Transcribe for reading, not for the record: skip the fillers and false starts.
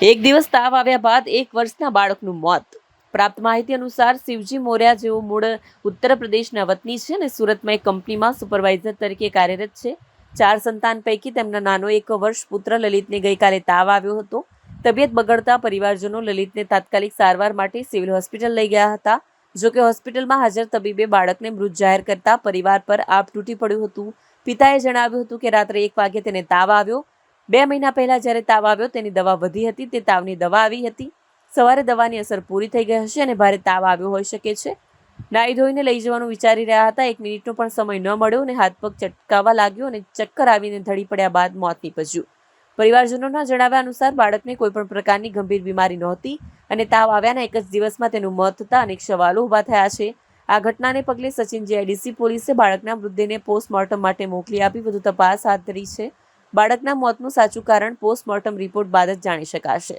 એક દિવસ તાવ આવ્યા બાદ 1 વર્ષના બાળકનું મોત. પ્રાપ્ત માહિતી અનુસાર શિવજી મોર્યા જેઓ મૂળ ઉત્તર પ્રદેશના વતની છે અને સુરતમાં એક કંપનીમાં સુપરવાઇઝર તરીકે કાર્યરત છે. 4 સંતાન પૈકી તેમના નાનો 1 વર્ષ પુત્ર લલિતને ગઈકાલે તાવ આવ્યો હતો. તબિયત બગડતા પરિવારજનો લલિતને તાત્કાલિક સારવાર માટે સિવિલ હોસ્પિટલ લઈ ગયા હતા. જોકે હોસ્પિટલમાં હાજર તબીબે બાળકને મૃત જાહેર કરતા પરિવાર પર આપ તૂટી પડ્યું હતું. પિતાએ જણાવ્યું હતું કે રાત્રે 1 વાગે તેને તાવ આવ્યો. 2 મહિના પહેલા જ્યારે તાવ આવ્યો તેની દવા વધી હતી, તે તાવની દવા આવી હતી. સવારે દવાની અસર પૂરી થઈ ગઈ હશે અને ભારે તાવ આવ્યો હોઈ શકે છે. નાઈ ધોઈને લઈ જવાનું વિચારી રહ્યા હતા. 1 મિનિટનો પણ સમય ન મળ્યો અને હાથ પગ ચટકાવા લાગ્યો અને ચક્કર આવીને ઢળી પડ્યા બાદ મોત નીપજ્યું. પરિવારજનોના જણાવ્યા અનુસાર બાળકને કોઈ પણ પ્રકારની ગંભીર બીમારી નહોતી અને તાવ આવ્યાના 1 જ દિવસમાં તેનું મોત થતાં અનેક સવાલો ઊભા થયા છે. આ ઘટનાને પગલે સચિન જીઆઈડીસી પોલીસે બાળકના મૃતદેહને પોસ્ટમોર્ટમ માટે મોકલી આપી વધુ તપાસ હાથ ધરી છે. બાળકના મોતનું સાચું કારણ પોસ્ટમોર્ટમ રિપોર્ટ બાદ જ જાણી શકાશે.